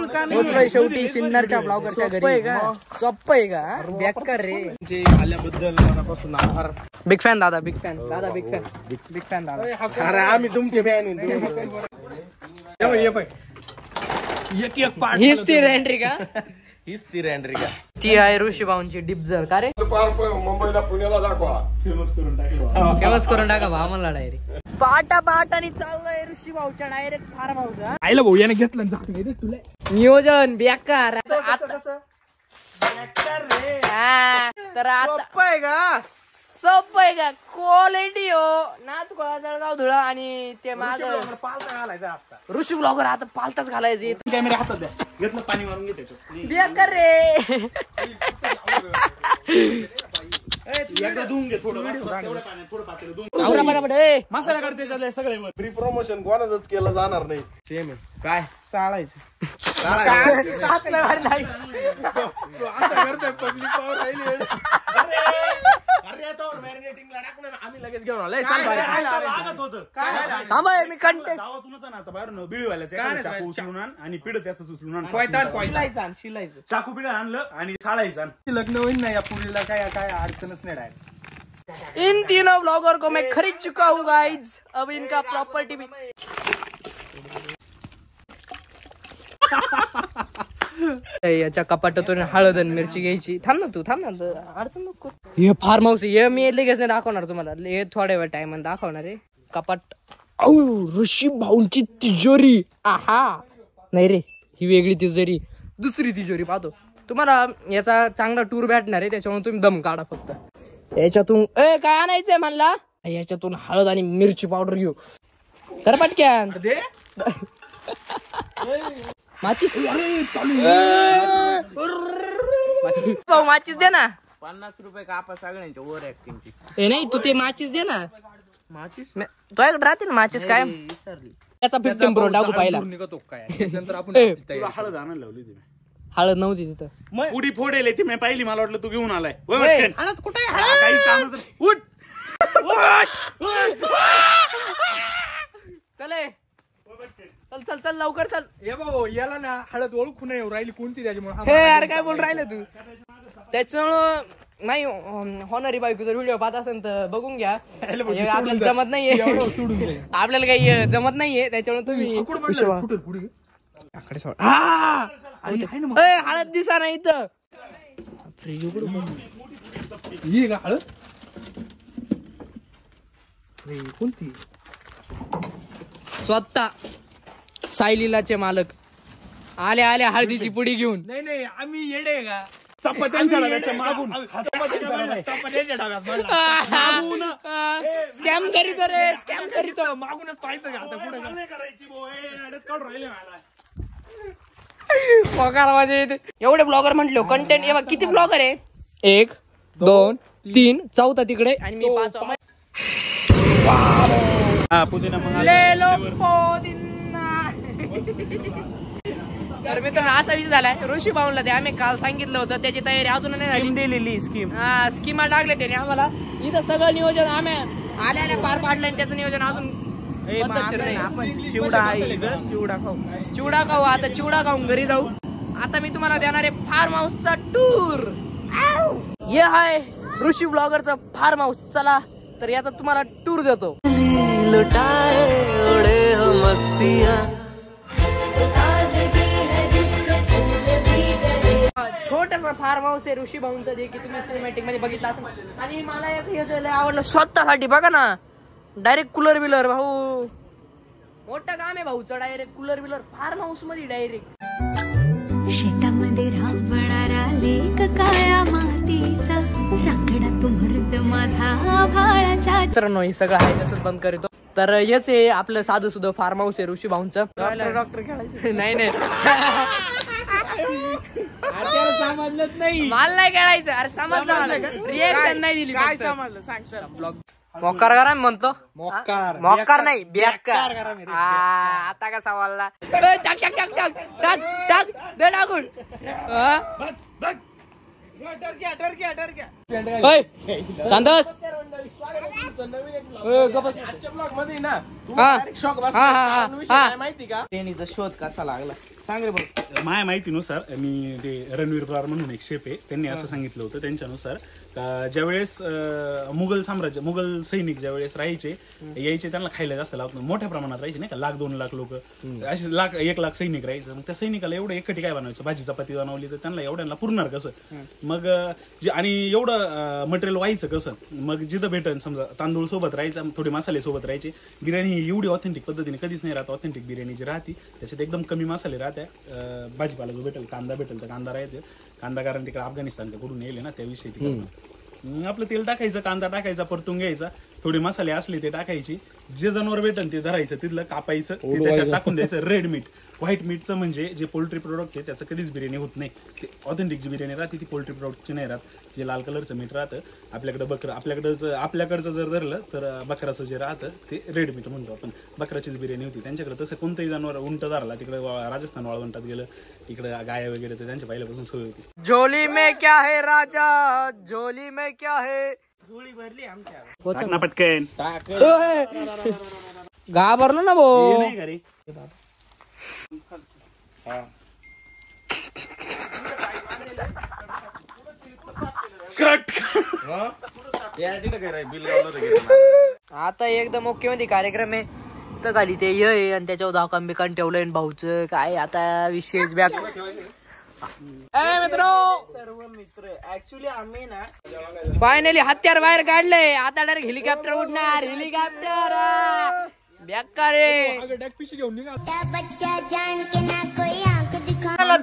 पोचलोय शेवटी सिन्नरच्या ब्लॉगरच्या घरी. सोपं आहे का? बेकार रे. आल्याबद्दल मनापासून आभार. बिग फॅन दादा, बिग फॅन दादा, बिग फॅन, बिग फॅन दादा. अरे आम्ही तुमचे फॅन हीच ती एंट्री का? हीच ती एंट्री का? ती आहे ऋषी भाऊंची डिपजर का रे? मुंबईला पुण्याला दाखवा, फेमस करून टाका भावाला डायरेक्ट. पाटा पाटानी चाललंय ऋषी भाऊच्या डायरेक्ट फार्म हाऊस. आईला भाऊ याने घेतलं तुला नियोजन बेकार. तर आता सोपं आहे का? क्वालिटी हो नाथ कोळा जळगाव धुळा. आणि ते माझं ऋषी ब्लॉगर आता पालताच घालायचे. कॅमेरा हातात द्या, घेतलं पाणी मारून घेते बेकार रे. मसाला करते सगळे फ्री प्रमोशन कोणाच केलं जाणार नाही. सेम काय चालायचं पब्लिक पावर राहिली. आम्ही लगेच घेऊन आलोय. मी कंटेंट बाहेरून बिळवायला उचलून आणि पिढ त्याच उचलून शिलायचं चाकू पिढ आणलं आणि साळायचं. लग्न होईल ना या पुढीला काय काय अडचणच नाही डायरेक्ट. इन तीनों ब्लॉगर को मैं खरीद चुका हूँ गाइज. अब इनका प्रॉपर्टी भी. याच्या कपाटातून हळद आणि मिरची घ्यायची. थांब ना तू, थांब ना, अडचण नको. हे फार्म हाऊस हे मी लगेच नाही दाखवणार तुम्हाला. हे थोड्या वेळ टाइम दाखवणार आहे. कपाट ऋषी भाऊंची तिजोरी. आहा नाही रे, ही वेगळी तिजोरी, दुसरी तिजोरी पाहतो तुम्हाला. याचा चांगला टूर भेटणार आहे, त्याच्यामुळे तुम्ही दम काढा फक्त. याच्यातून काय आणायचंय म्हणला? याच्यातून हळद आणि मिरची पावडर घेऊ. तर पटक्यान माचीस भाऊ, माचीस दे ना. 50 रुपये कापा सगळ्यांच्या ओव्हर ऍक्टिंगची. ए नाही, तू ते माचीस दे ना. माचीस तुझ्याकडे राहते ना माचीस? काय त्याचा 15 प्रो टाकू पाहिला. नंतर आपण हळद आणायला लावली तुम्ही. हळद नव्हती तिथं. पुडी फोडेल ती मी पाहिली. मला वाटलं तू घेऊन आलाय. हळद कुठे? काही काम. उठ चले, चल चल चल लवकर चल. ये भाऊ याला ना हळद ओळखू नाही राहिली कोणती त्याच्यामुळे. हे यार काय बोल राहिलं तू? त्याच्यामुळं नाही होणारी बायको जर व्हिडिओ पाहत असेल तर बघून घ्या. आपल्याला जमत नाहीये, आपल्याला काही जमत नाहीये, त्याच्यामुळे तुम्ही हळद दिसा नाही इथं. हळद कोणती? स्वतः सायलीलाचे मालक आले आले हळदीची पुडी घेऊन. नाही नाही, आम्ही येडे का? चपात्यांच्या मागून स्कॅम करीतो रे, स्कॅम करीतो. मागूनच पाहायचं का आता पुढे करायची. एवढे ब्लॉगर म्हटलो कंटेंट. किती ब्लॉगर आहे? 1 2 3 चौथा तिकडे आणि मी 5. तर मित्रांनो असा विषय झालाय. ऋषी भाऊला ते आम्ही काल सांगितलं होतं, त्याची तयारी अजून नाही झाली. दिलेली स्कीमा टाकले त्याने आम्हाला. इथं सगळं नियोजन आम्ही आल्या पार पाडलं आणि त्याचं नियोजन अजून चिवडा खाऊ. चिवडा खाऊ. आता चिवडा खाऊन घरी जाऊ. आता मी तुम्हाला देणार आहे फार्म हाऊसचा टूर. हे आहे ऋषी ब्लॉगरचा फार्म हाऊस. चला तर याचा तुम्हाला टूर देतो. छोटासा फार्म हाऊस आहे ऋषी भाऊंचा, जे की तुम्ही सिनेमॅटिक मध्ये बघितलं असेल. आणि मला याचं आवडलं स्वतःसाठी. बघा ना, डायरेक्ट कूलर बिलर. भाऊ मोठं काम आहे भाऊचं. डायरेक्ट कूलर बिलर फार्म हाऊस मध्ये डायरेक्ट. शेतामध्ये राबणारा लेक काळ्या मातीचा राखडा तू मर्द माझा भाळाच्या. मित्रांनो हे सगळं आहे तसंच बंद करतो. तर हेच आहे आपलं साधं सुद्धा फार्म हाऊस आहे ऋषी भाऊंचं. डॉक्टर खेळायचं नाही नाही, समजलंच नाही. मला नाही खेळायचं. अरे समजलं, रिएक्शन नाही दिली. काय समजलं सांग. चला ब्लॉग मोकार करा म्हणतो. मोकार नाही, बेकार. आता का सवालला टाक टाक टाक टाक टाक टाक दे टाकून. शांतस आजच्या ब्लॉग मध्ये ना माहिती का ट्रेनीचा शोध कसा लागला. सांग रे बरं. माझ्या माहितीनुसार मी ते रणवीर ब्रार म्हणून एक शेफ आहे, त्यांनी असं सांगितलं होतं त्यांच्यानुसार ज्यावेळेस मुघल मुघल सैनिक ज्यावेळेस यायचे त्यांना खायला जास्त लावत नाही, मोठ्या प्रमाणात राहायचे नाही का, 1-2 लाख लोक असे 1 लाख सैनिक राहायचं. मग त्या सैनिकाला एवढं एकटी काय बनवायचं, भाजी चपाती बनवली तर त्यांना एवढ्यांना पुरणार कसं, मग आणि एवढं मटेरियल व्हायचं कसं, मग जिथं भेटन समजा तांदूळ सोबत राहायचा, थोडे मसाले सोबत राहायचे. बिर्याणी एवढी ऑथेंटिक पद्धतीने कधीच नाही राहत. ऑथेंटिक बिर्याणी जी राहते त्याच्यात एकदम कमी मसाले राहत्या. भाजीपाला जो भेटेल, कांदा भेटेल तर कांदा राहते, कांदा कारण तिकडे अफगाणिस्तानच्या कडून येईल ना त्याविषयी तिकडे. आपलं तेल टाकायचं, कांदा टाकायचा, परतून घ्यायचा, थोडे मसाले असले ते टाकायचे, जे जनावर भेटन ते धरायचं, तिथलं कापायचं, त्याच्यात टाकून द्यायचं. रेड मीट, व्हाईट मीटचं म्हणजे जे पोल्ट्री प्रोडक्ट आहे त्याचं कधीच बिर्याणी होत नाही. ते ऑथेंटिक जी बिर्याणी राहते ती पोल्ट्री प्रोडक्टची नाही राहत. जे लाल कलरचं मीठ राहतं आपल्याकडं आपल्याकडचं जर धरलं तर बकराचं जे राहतं ते रेड मीट म्हणतो आपण. बकराचीच बिर्याणी होती त्यांच्याकडे. तसं कोणतंही जनावर उंट धरला तिकडे राजस्थान वाळवंटात गेलं, तिकडे गाय वगैरे तर त्यांच्या पहिल्यापासून सवय होती. झोली में क्या है राजा, झोली में क्या है. टाक पटकन. घाबरलो ना भाऊ. नाही का रे? आता एकदम ओके मध्ये कार्यक्रम आहे तर खाली ते ये आणि त्याच्यावर दाखवून बिकान ठेवलंय भाऊचं काय आता विशेष बॅग. सर्व मित्र ऍक्च्युली आम्ही ना फायनली हत्यार बाहेर काढले. आता डायरेक्ट हेलिकॉप्टर उडणार. हेलिकॉप्टर बेकार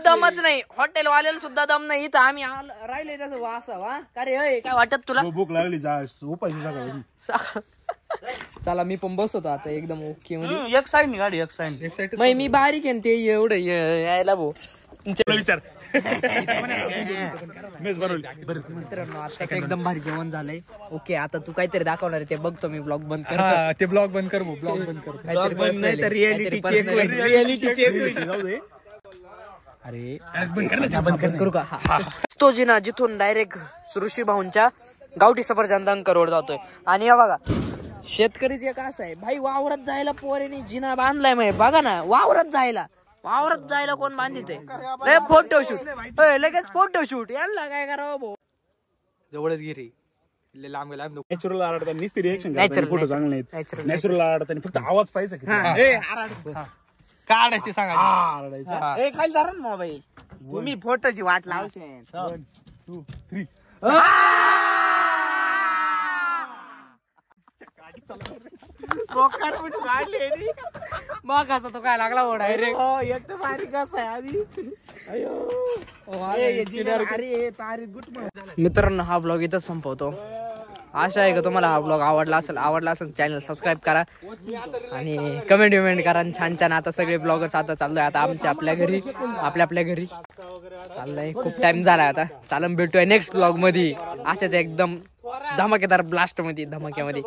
दमच नाही. हॉटेल वाल्याला सुद्धा दम नाही. इथं आम्ही राहिले तसं वासा वा का रे काय वाटत तुला. भूक लागली जा उपाशी. चला मी पण बसतो आता एकदम ओके मध्ये. एक साईड गाडी, एक साईड मग मी बारीक आहे ते एवढं यायला भाऊ. विचार मित्रांनो आता एकदम भारी जेवण झालंय. ओके आता तू काहीतरी दाखवणार आहे ते बघतो मी. ब्लॉग बंद कर. ते ब्लॉग बंद कर, ब्लॉग बंद कर. ब्लॉग बंद नाही तर रियालिटी चेक होईल. रियालिटी चेक होईल. अरे बंद करू का. तो जिना जिथून डायरेक्ट ऋषी भाऊंच्या गावठी सफरचंद अंकरवर जातोय. आणि हे बघा शेतकरीच एक असं आहे भाई, वावरात जायला पोरेने जिना बांधलाय. मग बघा ना, वावरात जायला कोण बांधित आहे. फोटोशूट लगेच फोटोशूट यांना काय करावं भाऊ. जवळच गिरी लांब लांब. नॅचरल आरडताना नुसती रिएक्शन फोटो चांगले आहेत. नॅचरल आरडताना फक्त आवाज पाहिजे. काढायचे सांगा. आरडायचा. खाली धरा ना मोबाईल. तुम्ही फोटोची वाट लावशे. 1 2 3. मग कसा तो काय लागला हो डायरेक्ट. एक तर बारीक असं आहे आधी. मित्रांनो हा ब्लॉग इथंच संपवतो. आशा आहे का तुम्हाला हा ब्लॉग आवडला असेल चॅनल सबस्क्राईब करा आणि कमेंट करा. छान छान आता सगळे ब्लॉगर्स आता चाललोय आता आपल्या घरी चाललंय. खूप टाइम झालाय आता. चालन भेटूया नेक्स्ट ब्लॉग मध्ये अशाच एकदम धमाकेदार ब्लास्ट मध्ये धमाक्यामध्ये.